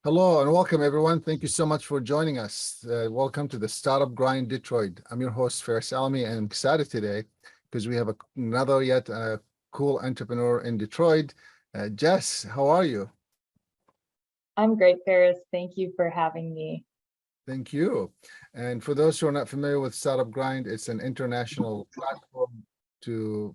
Hello and welcome, everyone. Thank you so much for joining us. Welcome to the Startup Grind Detroit. I'm your host, Faris Alami, and I'm excited today because we have another yet cool entrepreneur in Detroit. Jess, how are you? I'm great, Faris. Thank you for having me. Thank you. And for those who are not familiar with Startup Grind, it's an international platform to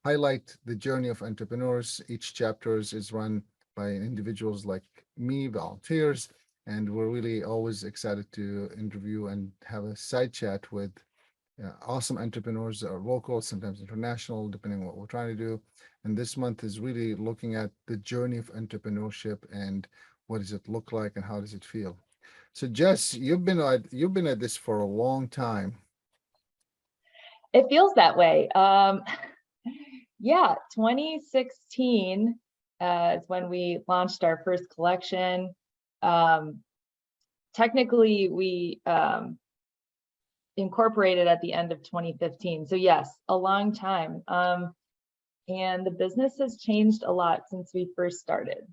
highlight the journey of entrepreneurs. Each chapter is run by individuals like me, volunteers, and we're really always excited to interview and have a side chat with awesome entrepreneurs that are local, sometimes international, depending on what we're trying to do. And this month is really looking at the journey of entrepreneurship and what does it look like and how does it feel. So Jess, you've been at this for a long time. It feels that way. Yeah, 2016 is when we launched our first collection. Technically, we incorporated at the end of 2015. So yes, a long time. And the business has changed a lot since we first started.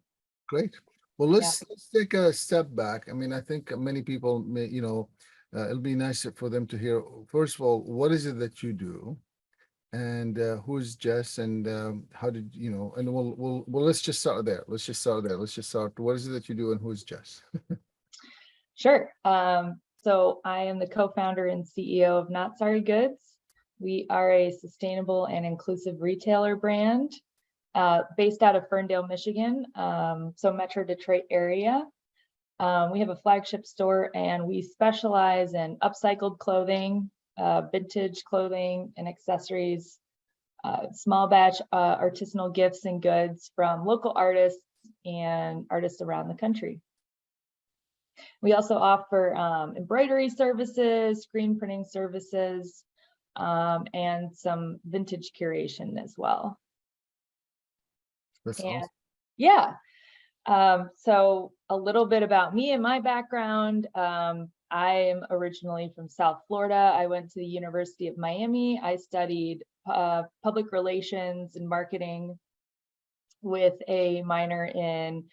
Great. Well, let's take a step back. I mean, I think many people may, it'll be nice for them to hear, first of all, what is it that you do? And who's Jess and how did and we'll let's just start there. Let's just start. What is it that you do and who's Jess? Sure. So I am the co-founder and CEO of Not Sorry Goods. We are a sustainable and inclusive retailer brand based out of Ferndale, Michigan, so Metro Detroit area. We have a flagship store and we specialize in upcycled clothing, vintage clothing and accessories, small batch artisanal gifts and goods from local artists and artists around the country. We also offer embroidery services, screen printing services, and some vintage curation as well. That's awesome. Yeah. So a little bit about me and my background. I am originally from South Florida. I went to the University of Miami. I studied public relations and marketing with a minor in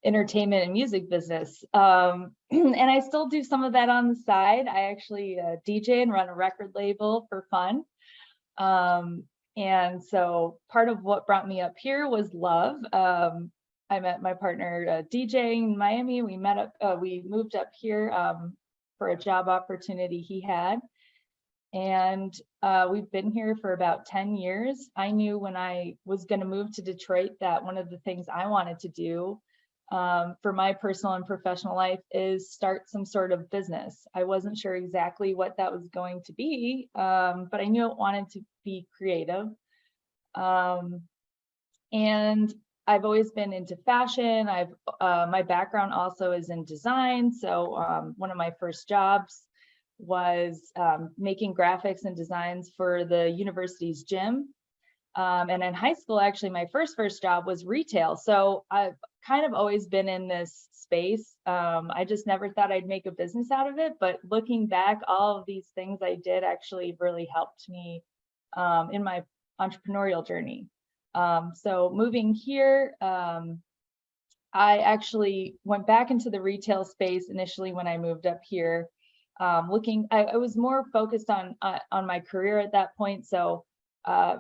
entertainment and music business. And I still do some of that on the side. I actually DJ and run a record label for fun. And so part of what brought me up here was love. I met my partner DJing in Miami. We moved up here for a job opportunity he had. And we've been here for about 10 years. I knew when I was going to move to Detroit that one of the things I wanted to do for my personal and professional life is start some sort of business. I wasn't sure exactly what that was going to be, but I knew it wanted to be creative. And I've always been into fashion. My background also is in design. So one of my first jobs was making graphics and designs for the university's gym. And in high school, actually, my first job was retail. So I've kind of always been in this space. I just never thought I'd make a business out of it. But looking back, all of these things I did actually really helped me in my entrepreneurial journey. So moving here, I actually went back into the retail space initially when I moved up here. I was more focused on my career at that point. So I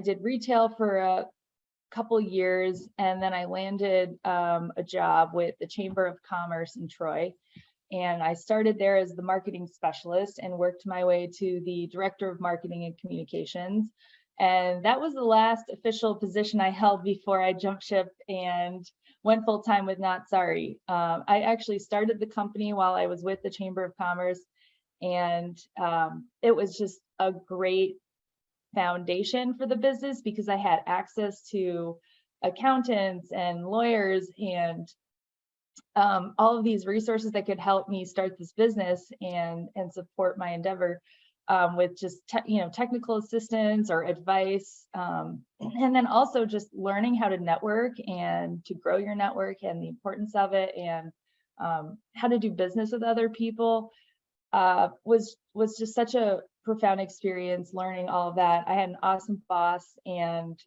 did retail for a couple years, and then I landed a job with the Chamber of Commerce in Troy. And I started there as the marketing specialist and worked my way to the director of marketing and communications. And that was the last official position I held before I jumped ship and went full time with Not Sorry. I actually started the company while I was with the Chamber of Commerce, and it was just a great foundation for the business because I had access to accountants and lawyers and all of these resources that could help me start this business and support my endeavor with just technical assistance or advice, and then also just learning how to network and to grow your network and the importance of it, and how to do business with other people was just such a profound experience learning all of that. I had an awesome boss, and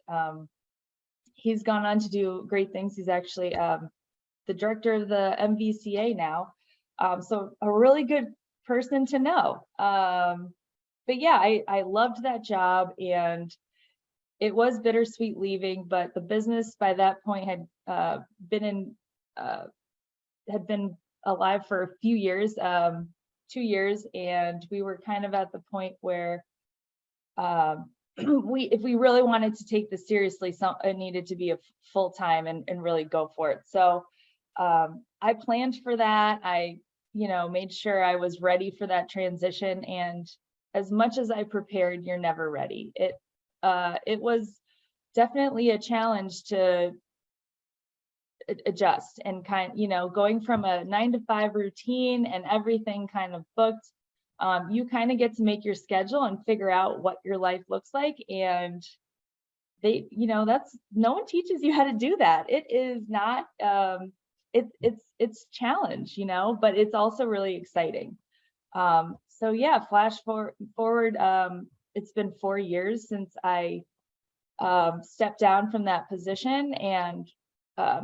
he's gone on to do great things. He's actually the director of the MVCA now. So a really good person to know. But yeah, I loved that job, and it was bittersweet leaving, but the business by that point had been alive for a few years, 2 years, and we were kind of at the point where if we really wanted to take this seriously, it needed to be a full-time and really go for it. So I planned for that. I, made sure I was ready for that transition. And as much as I prepared, you're never ready. It was definitely a challenge to adjust and going from a 9-to-5 routine and everything kind of booked. You kind of get to make your schedule and figure out what your life looks like. And that's, no one teaches you how to do that. It is not, it's challenge, but it's also really exciting. So yeah, flash forward, it's been 4 years since I stepped down from that position. And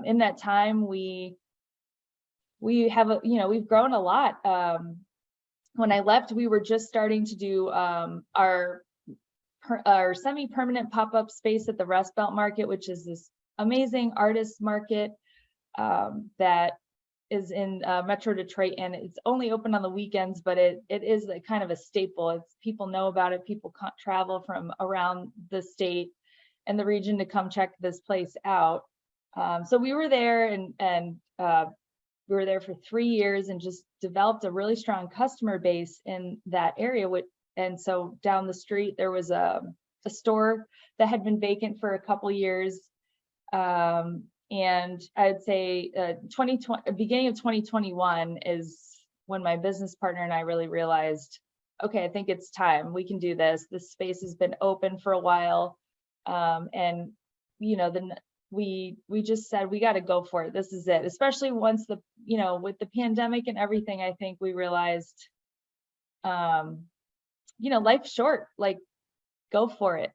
in that time, we have, we've grown a lot. When I left, we were just starting to do our semi-permanent pop-up space at the Rust Belt Market, which is this amazing artist market that is in Metro Detroit, and it's only open on the weekends, but it is a kind of a staple. It's, people know about it. People travel from around the state and the region to come check this place out. So we were there, and we were there for 3 years and just developed a really strong customer base in that area. And so down the street, there was a store that had been vacant for a couple years. And I'd say 2020, beginning of 2021 is when my business partner and I really realized, okay, I think it's time. We can do this. This space has been open for a while. And, then we just said, we got to go for it. This is it. Especially once with the pandemic and everything, I think we realized, life's short, like, go for it.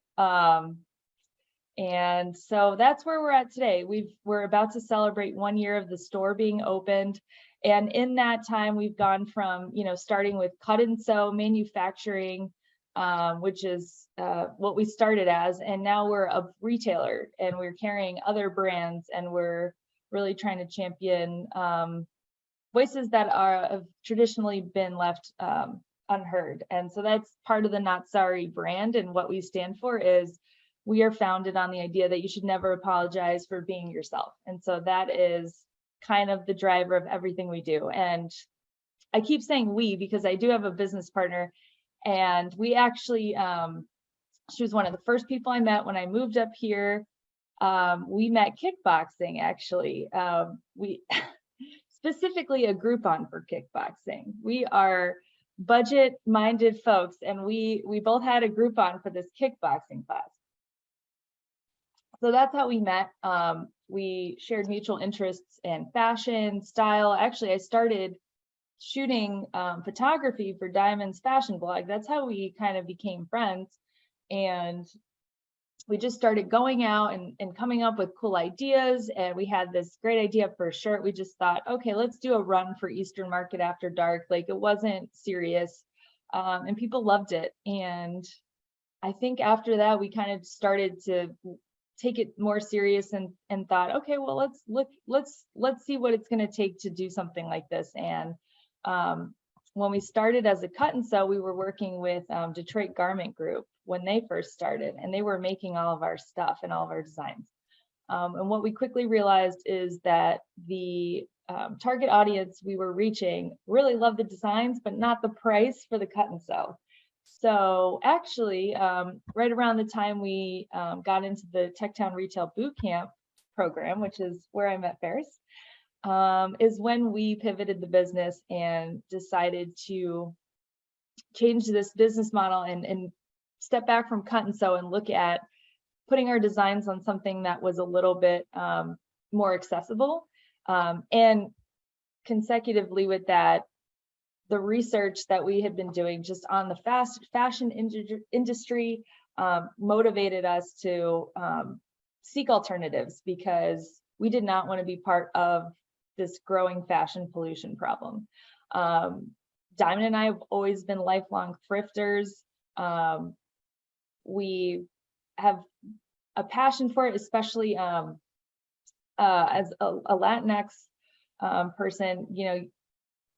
And so that's where we're at today. We're about to celebrate 1 year of the store being opened. And in that time, we've gone from, starting with cut and sew manufacturing, which is what we started as, and now we're a retailer and we're carrying other brands, and we're really trying to champion voices that have traditionally been left unheard. And so that's part of the Not Sorry brand, and what we stand for is we are founded on the idea that you should never apologize for being yourself. And so that is kind of the driver of everything we do. And I keep saying we because I do have a business partner, and we actually, she was one of the first people I met when I moved up here. We met kickboxing, actually. We specifically a Groupon for kickboxing. We are budget-minded folks, and we both had a Groupon for this kickboxing class. So that's how we met. We shared mutual interests in fashion, style. Actually, I started shooting photography for Diamond's fashion blog. That's how we kind of became friends. And we just started going out and coming up with cool ideas. And we had this great idea for a shirt. We just thought, okay, let's do a run for Eastern Market after dark. Like, it wasn't serious, and people loved it. And I think after that, we kind of started to take it more serious and thought, okay, well, let's see what it's going to take to do something like this. And when we started as a cut and sew, we were working with Detroit Garment Group when they first started, and they were making all of our stuff and all of our designs. And what we quickly realized is that the target audience we were reaching really loved the designs, but not the price for the cut and sew. So actually, right around the time we got into the Techtown Retail Bootcamp program, which is where I met Ferris, is when we pivoted the business and decided to change this business model and step back from cut and sew and look at putting our designs on something that was a little bit more accessible. And consecutively with that, the research that we had been doing just on the fashion industry motivated us to seek alternatives, because we did not want to be part of this growing fashion pollution problem. Diamond and I have always been lifelong thrifters. We have a passion for it, especially as a Latinx person. You know,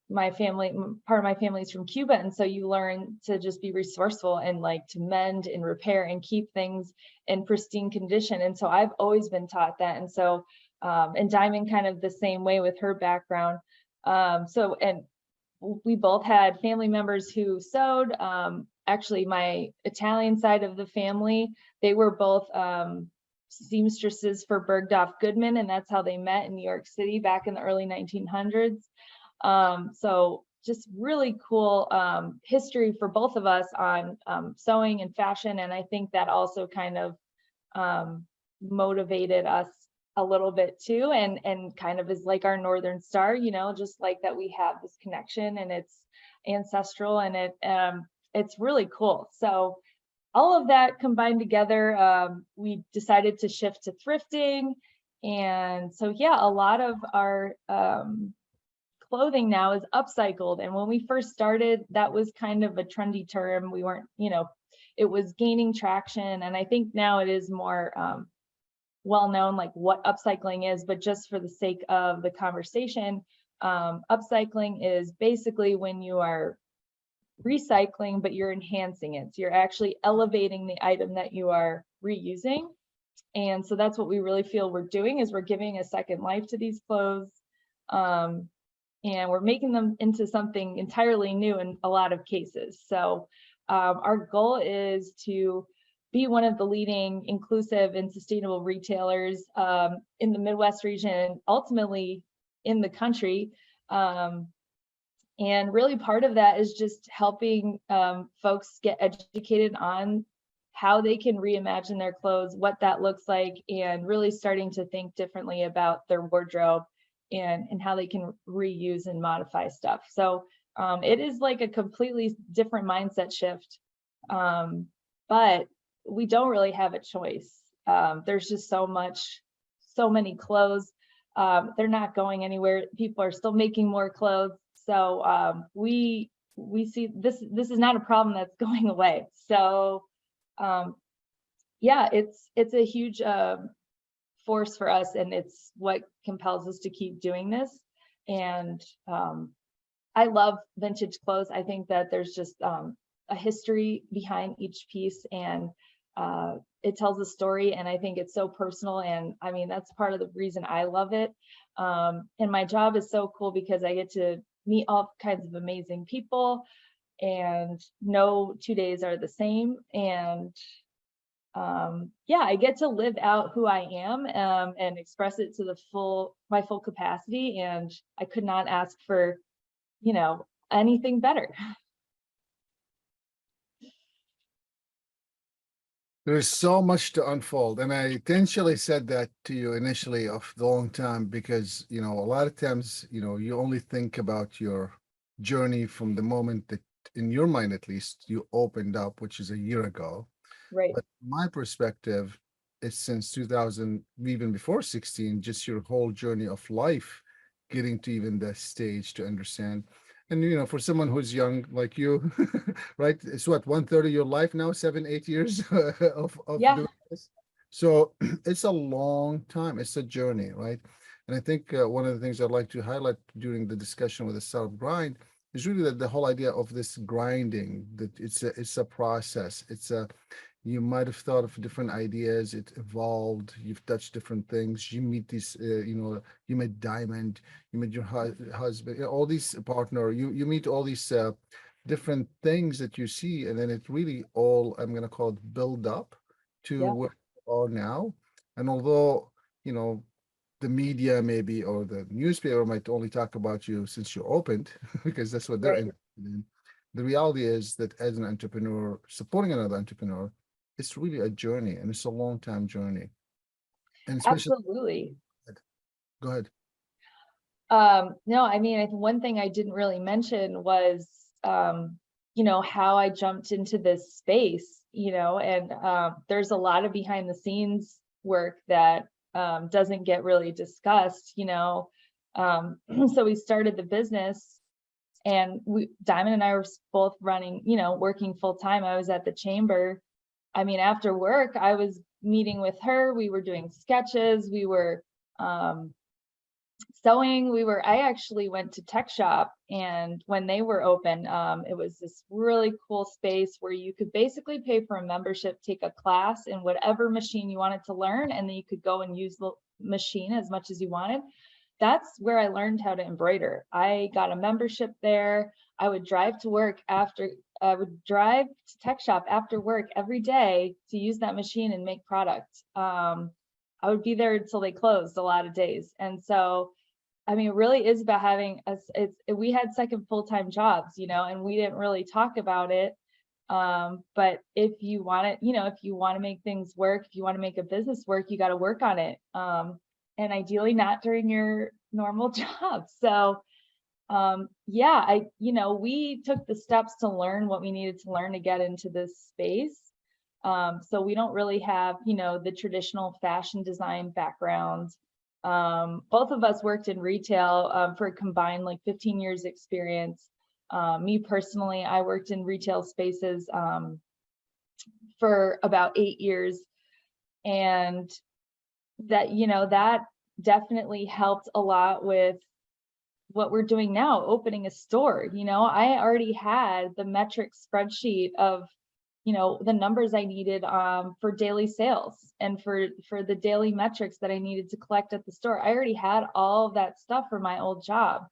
my family, part of my family is from Cuba, and so you learn to just be resourceful and like to mend and repair and keep things in pristine condition. And so I've always been taught that. And so and Diamond kind of the same way with her background. And we both had family members who sewed. Actually, my Italian side of the family, they were both seamstresses for Bergdorf Goodman, and that's how they met in New York City back in the early 1900s. So just really cool history for both of us on sewing and fashion. And I think that also kind of motivated us a little bit too, and kind of is like our Northern Star, you know, just like that we have this connection and it's ancestral, and it's really cool. So all of that combined together, we decided to shift to thrifting. And so, yeah, a lot of our clothing now is upcycled. And when we first started, that was kind of a trendy term. We weren't, you know, it was gaining traction. And I think now it is more well known, like what upcycling is. But just for the sake of the conversation, upcycling is basically when you are recycling, but you're enhancing it. So you're actually elevating the item that you are reusing. And so that's what we really feel we're doing, is we're giving a second life to these clothes. And we're making them into something entirely new in a lot of cases. So our goal is to be one of the leading inclusive and sustainable retailers in the Midwest region, ultimately in the country. And really part of that is just helping folks get educated on how they can reimagine their clothes, what that looks like, and really starting to think differently about their wardrobe and how they can reuse and modify stuff. So it is like a completely different mindset shift, but we don't really have a choice. There's just so many clothes. They're not going anywhere. People are still making more clothes. So we see this is not a problem that's going away. So yeah, it's a huge force for us, and it's what compels us to keep doing this. And I love vintage clothes. I think that there's just a history behind each piece, and it tells a story, and I think it's so personal. And I mean, that's part of the reason I love it. And my job is so cool because I get to meet all kinds of amazing people, and no 2 days are the same. And yeah, I get to live out who I am and express it to my full capacity. And I could not ask for, you know, anything better. There's so much to unfold, and I intentionally said that to you initially of the long time because, you know, a lot of times, you know, you only think about your journey from the moment that, in your mind at least, you opened up, which is a year ago. Right. But my perspective is since 2000, even before 16, just your whole journey of life, getting to even the stage to understand. And, you know, for someone who's young like you, right, it's what, 1/3 of your life now, 7, 8 years of Yeah. doing this. So it's a long time. It's a journey, right? And I think one of the things I'd like to highlight during the discussion with the startup grind is really that the whole idea of this grinding, that it's a process. You might have thought of different ideas, it evolved, you've touched different things, you meet these, you know, you met Diamond, you met your husband, you know, all these partner, you meet all these different things that you see, and then it really all, I'm going to call it, build up to Yeah. where you are now. And although, you know, the media maybe or the newspaper might only talk about you since you opened, because that's what they're Right. interested in. The reality is that as an entrepreneur, supporting another entrepreneur, it's really a journey, and it's a long time journey. And especially, Absolutely. go ahead. No, I mean, one thing I didn't really mention was, you know, how I jumped into this space, you know, and there's a lot of behind the scenes work that doesn't get really discussed, you know. So we started the business, and Diamond and I were both running, working full time. I was at the chamber. I mean, after work, I was meeting with her. We were doing sketches. We were sewing. I actually went to tech shop, and when they were open, it was this really cool space where you could basically pay for a membership, take a class in whatever machine you wanted to learn, and then you could go and use the machine as much as you wanted. That's where I learned how to embroider. I got a membership there. I would drive to tech shop after work every day to use that machine and make product. I would be there until they closed a lot of days. And so, I mean, it really is about having we had second full-time jobs, and we didn't really talk about it. But if you want it, if you want to make things work, if you want to make a business work, you got to work on it. And ideally not during your normal job. So, yeah, we took the steps to learn what we needed to learn to get into this space. So we don't really have, the traditional fashion design background. Both of us worked in retail for a combined like 15 years experience. Me personally, I worked in retail spaces for about 8 years, and that that definitely helped a lot with what we're doing now, opening a store. I already had the metric spreadsheet of the numbers I needed for daily sales, and for the daily metrics that I needed to collect at the store. I already had all of that stuff for my old job.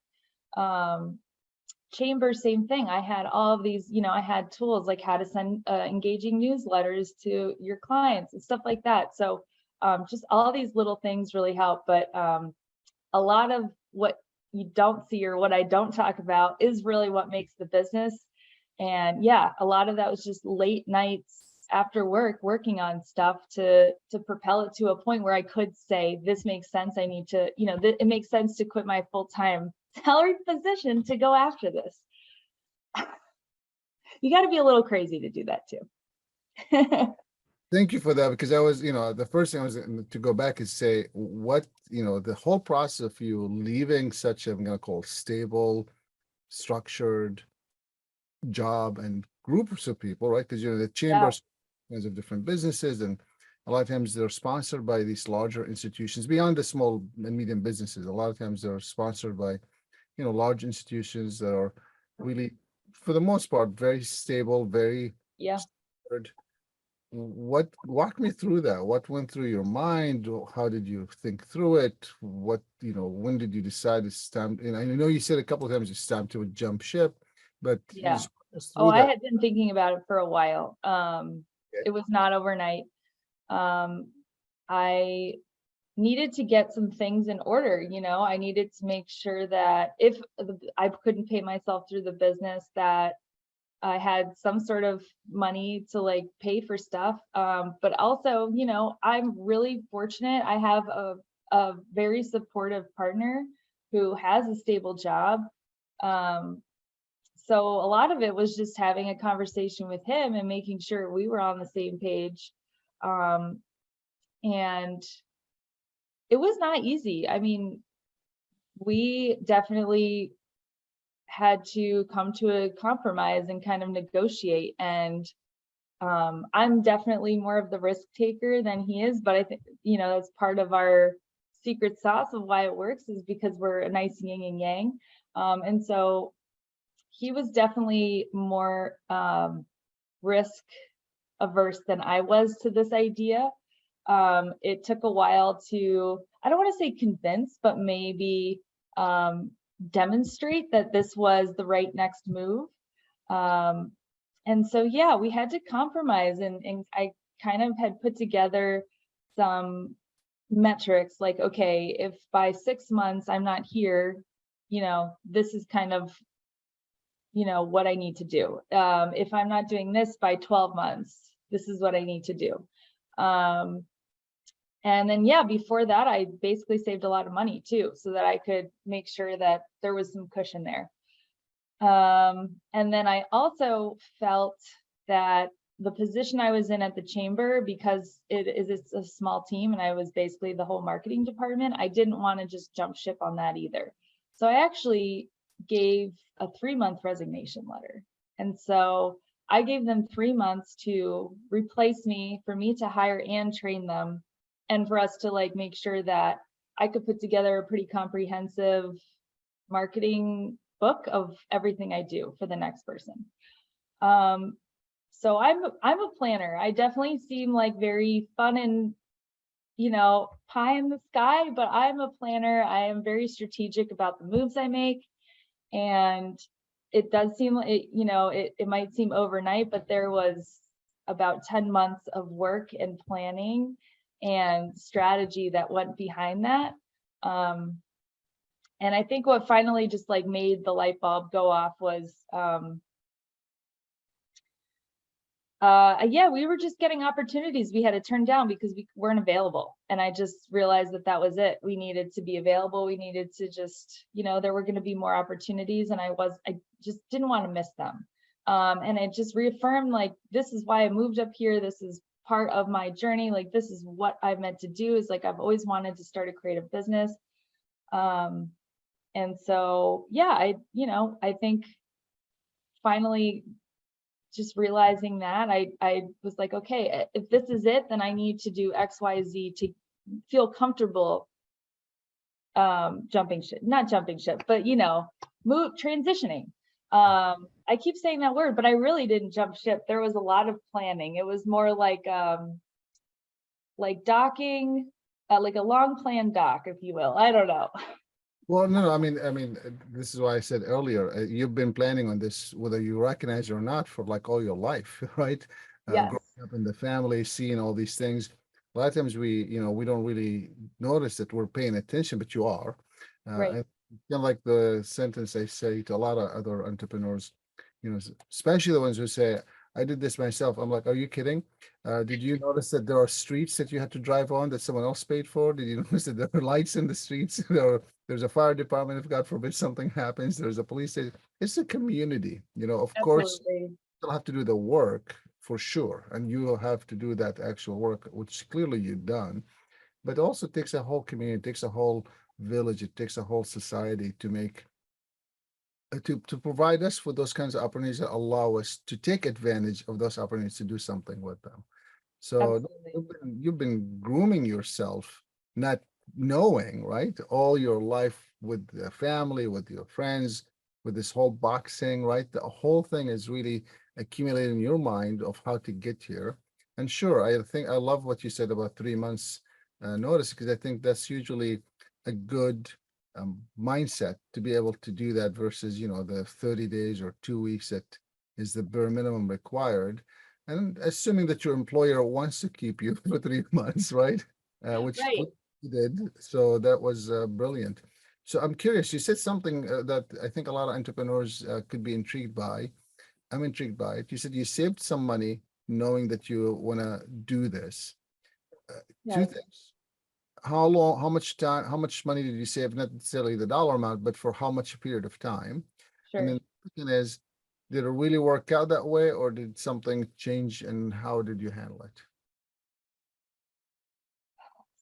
Chamber, same thing. I had all of these, I had tools like how to send engaging newsletters to your clients and stuff like that. So just all these little things really help. But a lot of what you don't see, or what I don't talk about, is really what makes the business. And yeah, a lot of that was just late nights after work, working on stuff to propel it to a point where I could say, this makes sense. I need to, it makes sense to quit my full-time salary position to go after this. You got to be a little crazy to do that too. Thank you for that, because I was, the first thing I was to go back is say what, the whole process of you leaving such a, I'm going to call stable, structured job and groups of people, right? Because, the chambers kinds of different businesses, and a lot of times they're sponsored by these larger institutions beyond the small and medium businesses. A lot of times they're sponsored by, large institutions that are really, for the most part, very stable, very structured. Walk me through that. What went through your mind? How did you think through it? What, when did you decide to stamp? And I know you said a couple of times you stamped to jump ship, but Yeah. I had been thinking about it for a while. It was not overnight. I needed to get some things in order. I needed to make sure that if I couldn't pay myself through the business, that I had some sort of money to like pay for stuff. But also, I'm really fortunate. I have a very supportive partner who has a stable job. So a lot of it was just having a conversation with him and making sure we were on the same page. And it was not easy. I mean, we definitely had to come to a compromise and kind of negotiate. And I'm definitely more of the risk taker than he is, but I think, that's part of our secret sauce of why it works, is because we're a nice yin and yang. And so he was definitely more risk averse than I was to this idea. It took a while to, I don't want to say convince, but maybe demonstrate that this was the right next move. And so, yeah, we had to compromise, and I kind of had put together some metrics like, okay, if by 6 months I'm not here, this is kind of, what I need to do. If I'm not doing this by 12 months, this is what I need to do. And then, yeah, before that, I basically saved a lot of money too, so that I could make sure that there was some cushion there. And then I also felt that the position I was in at the chamber, because it's a small team and I was basically the whole marketing department, I didn't want to just jump ship on that either. So I actually gave a 3-month resignation letter. And so I gave them 3 months to replace me, for me to hire and train them, and for us to like make sure that I could put together a pretty comprehensive marketing book of everything I do for the next person. So I'm a planner. I definitely seem like very fun and, you know, pie in the sky, but I'm a planner. I am very strategic about the moves I make. And it does seem like, you know, it might seem overnight, but there was about 10 months of work and planning and strategy that went behind that. And I think what finally just like made the light bulb go off was, yeah, we were just getting opportunities we had to turn down because we weren't available. And I just realized that that was it. We needed to be available. We needed to just, you know, there were going to be more opportunities, and I just didn't want to miss them. And it just reaffirmed, like, this is why I moved up here. This is part of my journey. Like, this is what I've meant to do, is like, I've always wanted to start a creative business. And so, yeah, I think finally just realizing that I was like, okay, if this is it, then I need to do XYZ to feel comfortable not jumping ship, but, you know, transitioning. I keep saying that word, but I really didn't jump ship. There was a lot of planning. It was more like docking, like a long planned dock, if you will. I don't know. Well, no, I mean, this is why I said earlier, you've been planning on this, whether you recognize it or not, for like all your life, right? Yes. Growing up in the family, seeing all these things. A lot of times we don't really notice that we're paying attention, but you are. Right. I feel like the sentence I say to a lot of other entrepreneurs, especially the ones who say, I did this myself. I'm like, are you kidding? Did you notice that there are streets that you had to drive on that someone else paid for? Did you notice that there are lights in the streets? There's a fire department if God forbid something happens. There's a police station. It's a community. Of course, Absolutely. you'll have to do the work for sure. And you will have to do that actual work, which clearly you've done. But it also takes a whole community, it takes a whole village, it takes a whole society to make to provide us with those kinds of opportunities that allow us to take advantage of those opportunities to do something with them. So Absolutely. you've been grooming yourself, not knowing, right? All your life with the family, with your friends, with this whole boxing, right? The whole thing is really accumulating in your mind of how to get here. And sure, I think I love what you said about 3 months notice, because I think that's usually a good mindset to be able to do that versus, the 30 days or 2 weeks that is the bare minimum required. And assuming that your employer wants to keep you for 3 months, right? Which Right. you did. So that was brilliant. So I'm curious, you said something that I think a lot of entrepreneurs could be intrigued by. I'm intrigued by it. You said you saved some money knowing that you want to do this. Two Yes. things. How long, how much time, how much money did you save? Not necessarily the dollar amount, but for how much period of time? And Sure. then the second is, did it really work out that way, or did something change, and how did you handle it?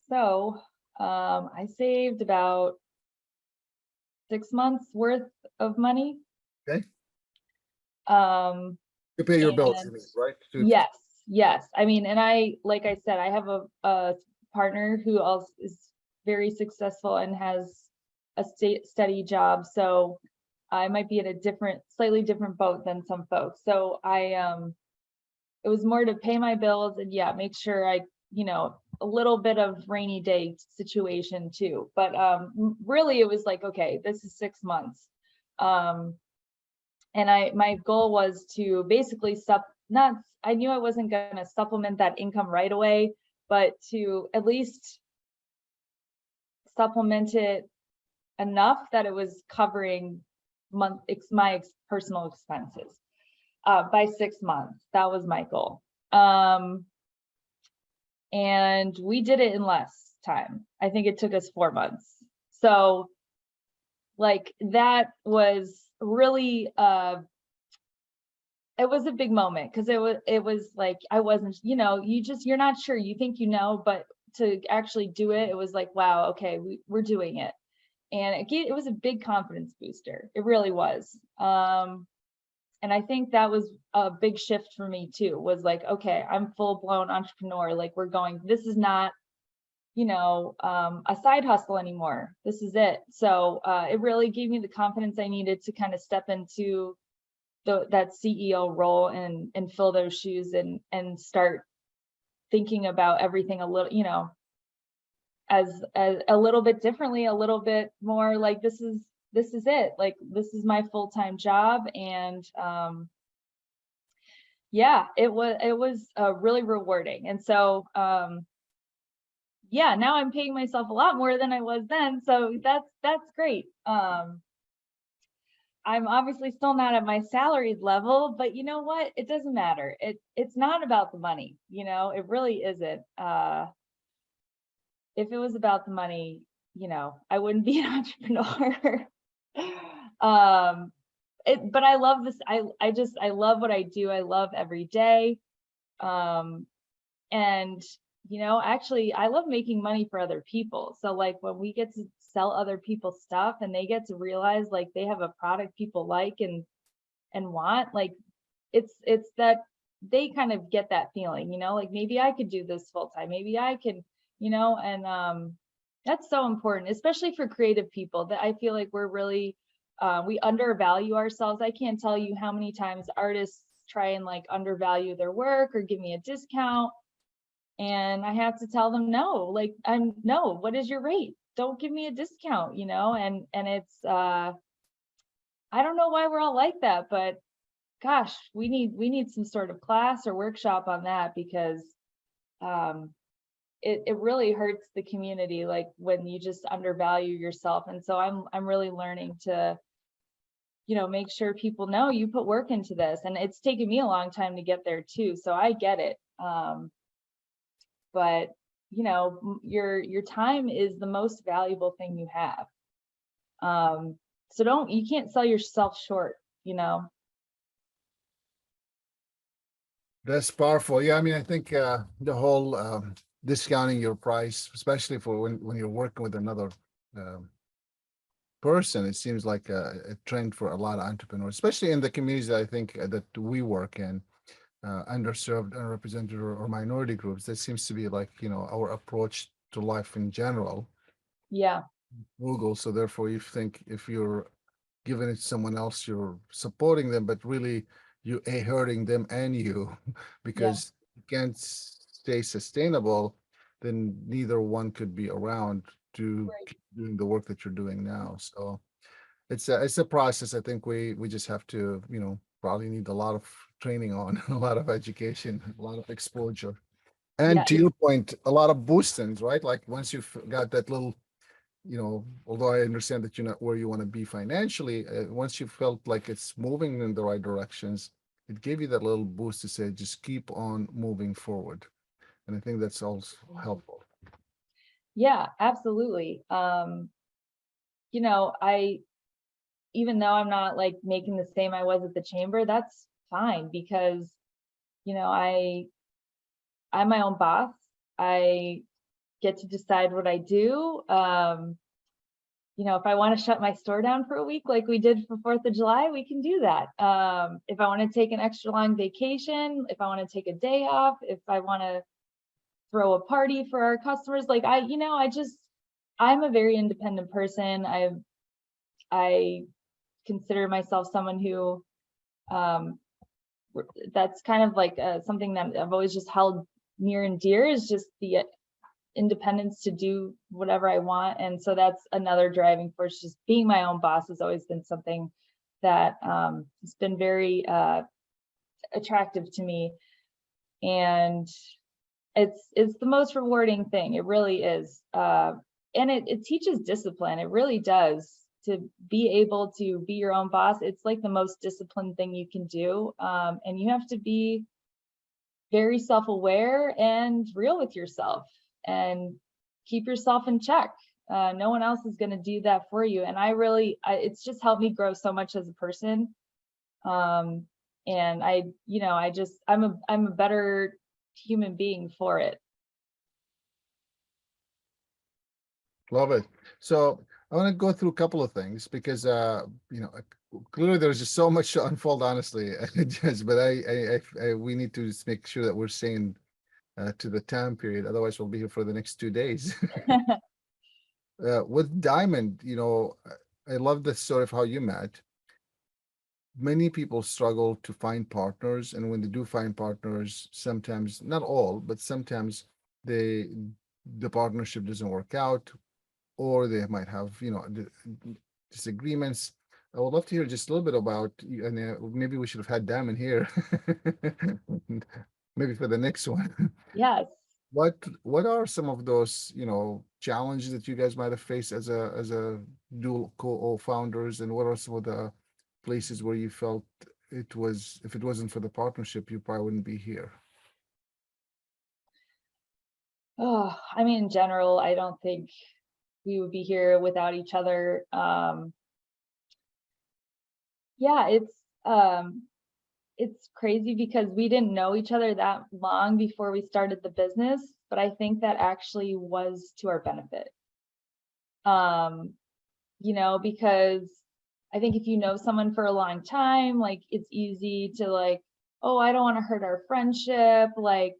So I saved about 6 months worth of money. Okay. Um, To pay your bills, you and mean, right? yes, yes. I mean, and like I said, I have a partner who also is very successful and has a steady job. So I might be in a slightly different boat than some folks. So it was more to pay my bills and, yeah, make sure a little bit of rainy day situation too. But really it was like, okay, this is 6 months. And my goal was to basically I knew I wasn't going to supplement that income right away, but to at least supplement it enough that it was covering my personal expenses by 6 months. That was my goal. And we did it in less time. I think it took us 4 months. So like that was really it was a big moment because it was like I wasn't, you're not sure. You think you know, but to actually do it, it was like, wow, okay, we're doing it. And it was a big confidence booster. It really was. And I think that was a big shift for me too, was like, okay, I'm full blown entrepreneur. Like this is not, a side hustle anymore. This is it. So it really gave me the confidence I needed to kind of step into that CEO role and fill those shoes and start thinking about everything a little, as a little bit differently, a little bit more like this is it. Like this is my full-time job. And yeah, it was really rewarding. And so yeah, now I'm paying myself a lot more than I was then. So that's great. I'm obviously still not at my salaried level, but you know what? It doesn't matter. It's not about the money, it really isn't. If it was about the money, I wouldn't be an entrepreneur. But I love this. I love what I do. I love every day. And actually I love making money for other people. So like when we get to sell other people's stuff and they get to realize like they have a product people like and want, like it's that they kind of get that feeling, like maybe I could do this full time, maybe I can, and that's so important, especially for creative people. That I feel like we're really we undervalue ourselves. I can't tell you how many times artists try and like undervalue their work or give me a discount. And I have to tell them no, like no, what is your rate? Don't give me a discount, and it's I don't know why we're all like that, but gosh, we need some sort of class or workshop on that, because it really hurts the community, like when you just undervalue yourself. And so I'm really learning to make sure people know you put work into this, and it's taken me a long time to get there too, so I get it. But your time is the most valuable thing you have. So you can't sell yourself short. That's powerful. Yeah, I mean, I think the whole discounting your price, especially for when you're working with another um, person, it seems like a trend for a lot of entrepreneurs, especially in the communities that I think that we work in, underserved, unrepresented, or minority groups. That seems to be like, our approach to life in general. Yeah, Google. So therefore, you think if you're giving it to someone else, you're supporting them, but really you hurting them and you, yeah, because you can't stay sustainable, then neither one could be around to right. keep doing the work that you're doing now. So it's a process. I think we just have to, probably need a lot of training on, a lot of education, a lot of exposure. And Yeah, to your point, a lot of boostings, right? Like once you've got that little, although I understand that you're not where you want to be financially, once you felt like it's moving in the right directions, it gave you that little boost to say, just keep on moving forward. And I think that's also helpful. yeah, absolutely. I even though I'm not like making the same I was at the chamber, that's fine, because I'm my own boss. I get to decide what I do. If I want to shut my store down for a week, like we did for 4th of July, we can do that. If I want to take an extra long vacation, if I want to take a day off, if I want to throw a party for our customers, like I'm a very independent person. I consider myself someone who, that's kind of like something that I've always just held near and dear, is just the independence to do whatever I want. And so that's another driving force. Just being my own boss has always been something that has been very attractive to me. And it's the most rewarding thing. It really is. And it teaches discipline. It really does. To be able to be your own boss, it's like the most disciplined thing you can do. And you have to be very self-aware and real with yourself and keep yourself in check. No one else is going to do that for you. And it's just helped me grow so much as a person. And I'm a better human being for it. Love it. So I want to go through a couple of things because clearly there's just so much to unfold, honestly, Jess, but we need to just make sure that we're staying to the time period. Otherwise, we'll be here for the next 2 days. With Diamond, I love the story of how you met. Many people struggle to find partners, and when they do find partners, sometimes, not all, but sometimes the partnership doesn't work out, or they might have, disagreements. I would love to hear just a little bit about, and maybe we should have had Diamond here, maybe for the next one. Yes. What are some of those, challenges that you guys might have faced as a dual co-founders, and what are some of the places where you felt if it wasn't for the partnership, you probably wouldn't be here? Oh, I mean, in general, I don't think we would be here without each other. Yeah, it's crazy because we didn't know each other that long before we started the business, but I think that actually was to our benefit. Because I think if you know someone for a long time, like it's easy to like, oh, I don't want to hurt our friendship. Like,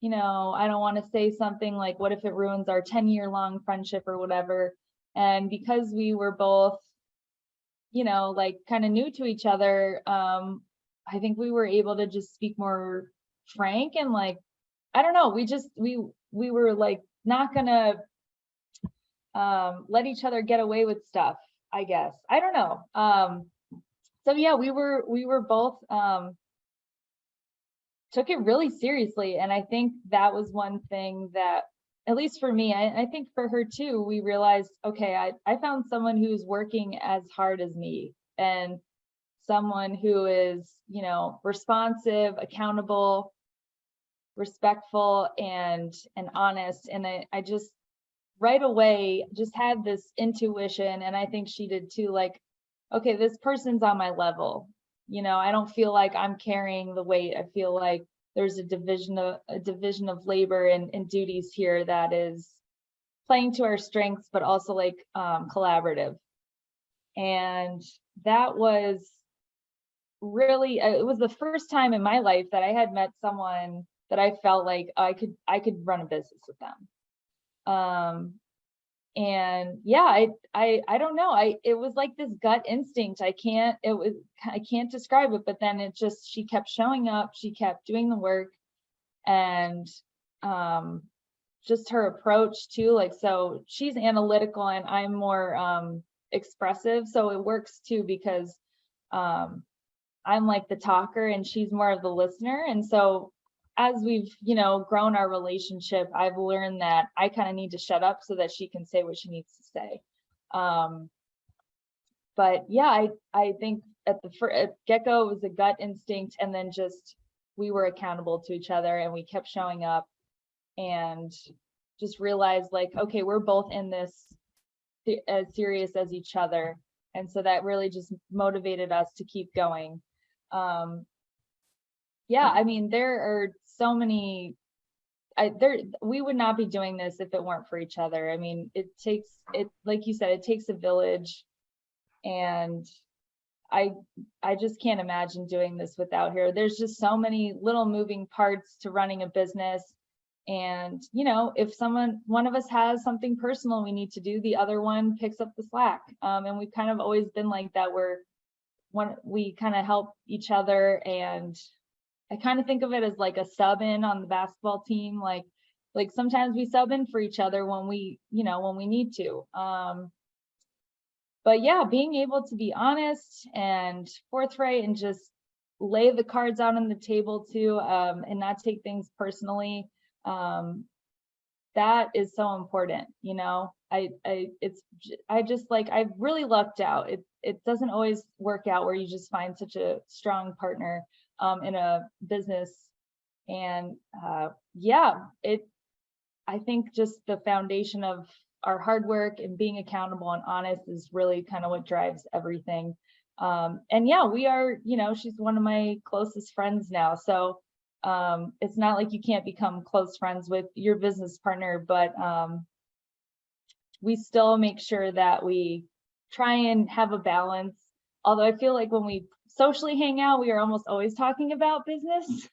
I don't want to say something like, what if it ruins our 10-year-long friendship or whatever? And because we were both, like kind of new to each other, I think we were able to just speak more frank and like, I don't know, we were like not gonna let each other get away with stuff, I guess. I don't know. So yeah, we were both took it really seriously. And I think that was one thing that, at least for me, I think for her too, we realized, okay, I found someone who's working as hard as me, and someone who is, responsive, accountable, respectful, and honest. And I just right away just had this intuition, and I think she did too, like, okay, this person's on my level. I don't feel like I'm carrying the weight. I feel like there's a division of labor and duties here that is playing to our strengths, but also like collaborative. And that was really, it was the first time in my life that I had met someone that I felt like I could run a business with them. And yeah, I don't know, it was like this gut instinct. I can't describe it, but then she kept showing up, she kept doing the work, and just her approach too, like, so she's analytical and I'm more expressive, so it works too, because I'm like the talker and she's more of the listener. And so as we've, grown our relationship, I've learned that I kind of need to shut up so that she can say what she needs to say. But yeah, I think at get-go, it was a gut instinct, and then just we were accountable to each other, and we kept showing up, and just realized like, okay, we're both in this as serious as each other. And so that really just motivated us to keep going. Yeah, I mean, there are so many, we would not be doing this if it weren't for each other. I mean, like you said, it takes a village, and I just can't imagine doing this without her. There's just so many little moving parts to running a business. And, if one of us has something personal we need to do, the other one picks up the slack. And we've kind of always been like that, where we kind of help each other. And I kind of think of it as like a sub in on the basketball team. Like sometimes we sub in for each other when we need to. But yeah, being able to be honest and forthright and just lay the cards out on the table too, and not take things personally. That is so important. I just like, I've really lucked out. It doesn't always work out where you just find such a strong partner in a business. And yeah, I think just the foundation of our hard work and being accountable and honest is really kind of what drives everything. And yeah, we are, she's one of my closest friends now. So it's not like you can't become close friends with your business partner, but we still make sure that we try and have a balance. Although I feel like when we socially hang out, we are almost always talking about business.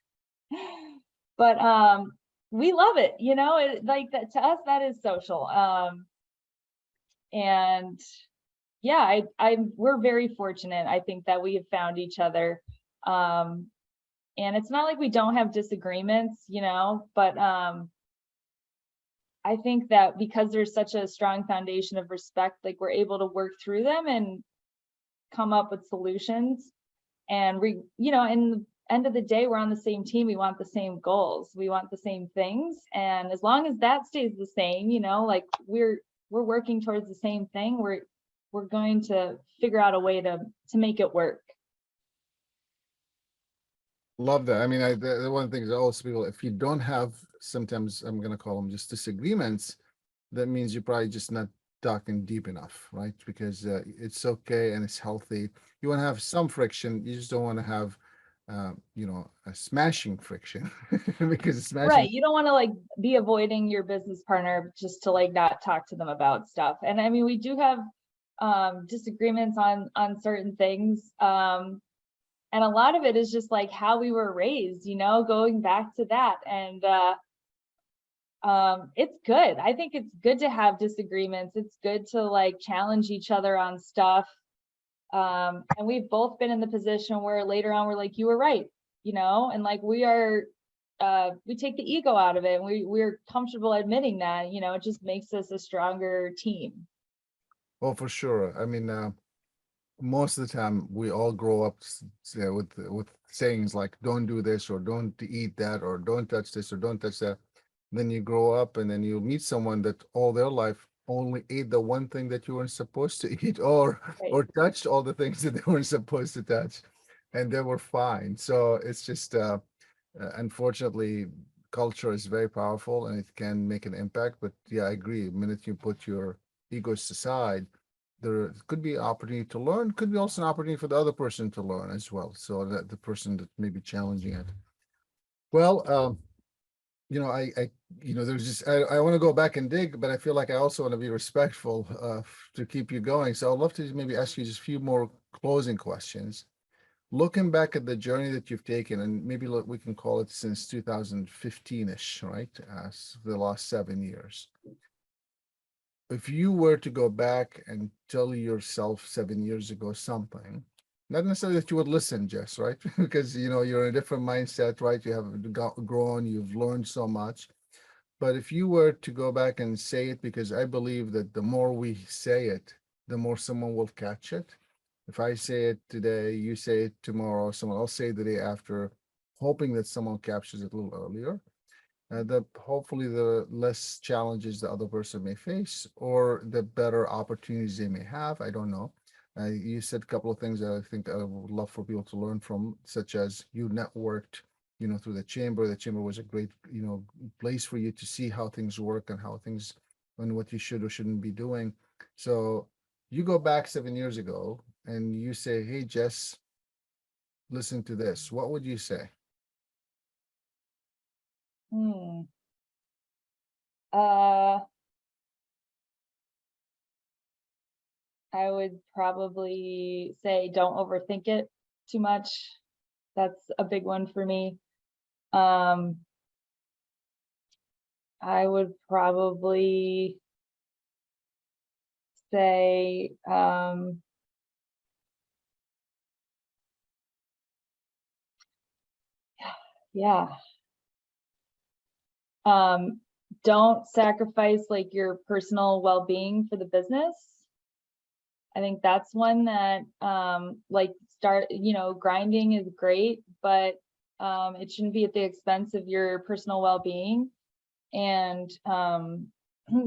But we love it, like that to us, that is social. And yeah, we're very fortunate. I think that we have found each other. And it's not like we don't have disagreements, but I think that because there's such a strong foundation of respect, like we're able to work through them and come up with solutions. And in the end of the day, we're on the same team. We want the same goals. We want the same things. And as long as that stays the same, like we're working towards the same thing, we're going to figure out a way to make it work. Love that. I mean, the one of the things I always people, if you don't have, sometimes I'm going to call them just disagreements, that means you're probably just not talking deep enough, right? Because it's okay and it's healthy. You want to have some friction. You just don't want to have, a smashing friction because smashing. Right. You don't want to like be avoiding your business partner just to like not talk to them about stuff. And I mean, we do have disagreements on certain things. And a lot of it is just like how we were raised, going back to that. And it's good. I think it's good to have disagreements. It's good to like challenge each other on stuff. And we've both been in the position where later on we're like, you were right, and like we take the ego out of it. And we're comfortable admitting that, it just makes us a stronger team. Oh, for sure. I mean, most of the time we all grow up with sayings like "don't do this" or "don't eat that" or "don't touch this" or "don't touch that." Then you grow up and then you meet someone that all their life only ate the one thing that you weren't supposed to eat, or Right. touched all the things that they weren't supposed to touch, and they were fine. So it's just unfortunately, culture is very powerful and it can make an impact. But yeah, I agree. The minute you put your egos aside, there could be opportunity to learn, could be also an opportunity for the other person to learn as well. So that the person that may be challenging it. Well, I there's just, I want to go back and dig, but I feel like I also want to be respectful to keep you going. So I'd love to maybe ask you just a few more closing questions. Looking back at the journey that you've taken, and maybe look, we can call it since 2015-ish, right? The last 7 years. If you were to go back and tell yourself 7 years ago something, not necessarily that you would listen, Jess, right? Because you're in a different mindset, right? You have grown, you've learned so much. But if you were to go back and say it, because I believe that the more we say it, the more someone will catch it. If I say it today, you say it tomorrow, someone else say it the day after, hoping that someone captures it a little earlier, that hopefully the less challenges the other person may face or the better opportunities they may have. I don't know. You said a couple of things that I think I would love for people to learn from, such as you networked, through the chamber. The chamber was a great, place for you to see how things work and how things, and what you should or shouldn't be doing. So you go back 7 years ago and you say, "Hey, Jess, listen to this." What would you say? Hmm. Uh, I would probably say don't overthink it too much. That's a big one for me. Um, I would probably say, yeah, don't sacrifice like your personal well-being for the business. I think that's one that like grinding is great, but it shouldn't be at the expense of your personal well-being. And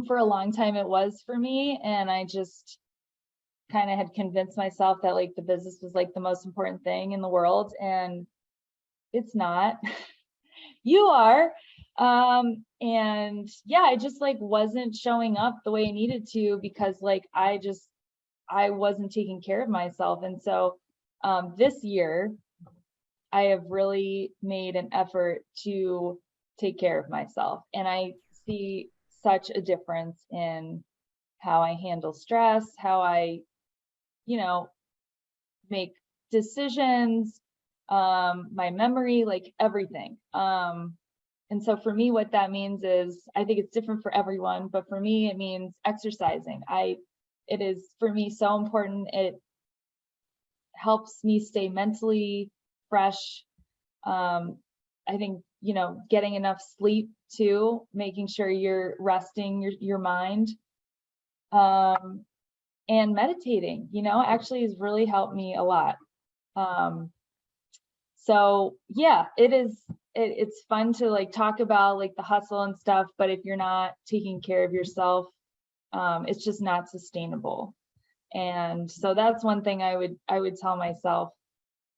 for a long time it was for me, and I just kind of had convinced myself that like the business was like the most important thing in the world, and it's not. You are. And yeah, I just like wasn't showing up the way I needed to because like I wasn't taking care of myself. And so This year, I have really made an effort to take care of myself. And I see such a difference in how I handle stress, how I, make decisions, my memory, like everything. And so for me, what that means is, I think it's different for everyone, but for me, it means exercising. It is for me so important. It helps me stay mentally fresh. I think, getting enough sleep too, making sure you're resting your mind. And meditating, actually has really helped me a lot. So yeah, it's fun to like talk about like the hustle and stuff, but if you're not taking care of yourself, it's just not sustainable. And so that's one thing I would tell myself.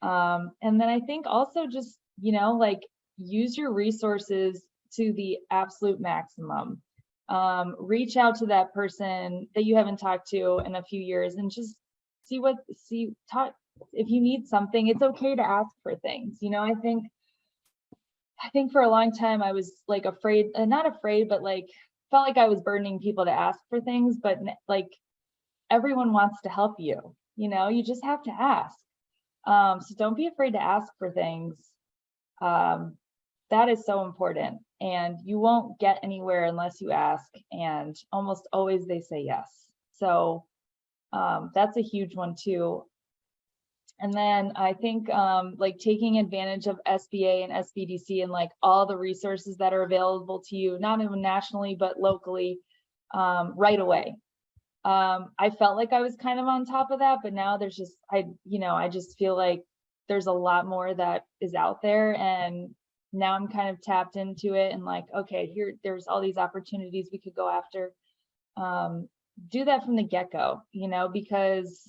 And then I think also just, like use your resources to the absolute maximum. Reach out to that person that you haven't talked to in a few years and just talk. If you need something, it's okay to ask for things. I think for a long time I was like afraid, not afraid, but like felt like I was burdening people to ask for things, but like everyone wants to help you, you just have to ask. So don't be afraid to ask for things. That is so important, and you won't get anywhere unless you ask, and almost always they say yes. So that's a huge one too. And then I think like taking advantage of SBA and SBDC and like all the resources that are available to you, not even nationally, but locally, right away. I felt like I was kind of on top of that, but now there's just, I just feel like there's a lot more that is out there, and now I'm kind of tapped into it and like, okay, there's all these opportunities we could go after. Do that from the get-go, because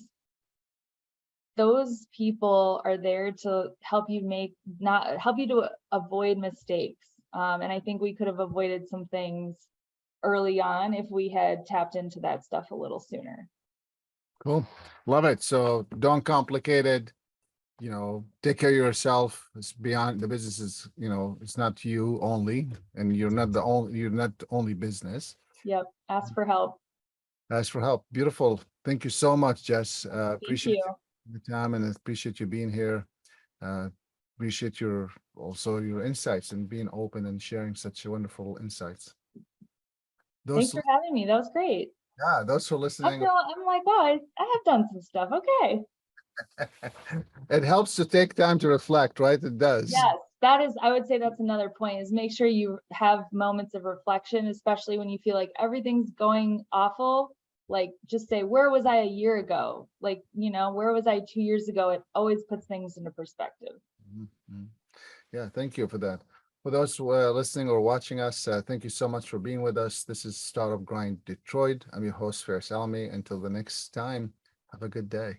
those people are there to help you to avoid mistakes. And I think we could have avoided some things early on if we had tapped into that stuff a little sooner. Cool. Love it. So don't complicate it. Take care of yourself. It's beyond the business is, it's not you only, and you're not the only business. Yep. Ask for help. Ask for help. Beautiful. Thank you so much, Jess. Thank Appreciate you. the time and appreciate you being here. Appreciate also your insights and being open and sharing such wonderful insights. Thanks for having me. That was great. Yeah, those who are listening. I'm like, oh, I have done some stuff. Okay. It helps to take time to reflect, right? It does. Yes, I would say that's another point, is make sure you have moments of reflection, especially when you feel like everything's going awful. Like just say, where was I a year ago? Like, where was I 2 years ago? It always puts things into perspective. Mm-hmm. Yeah, thank you for that. For those who are listening or watching us, thank you so much for being with us. This is Startup Grind Detroit. I'm your host, Faris Almi. Until the next time, have a good day.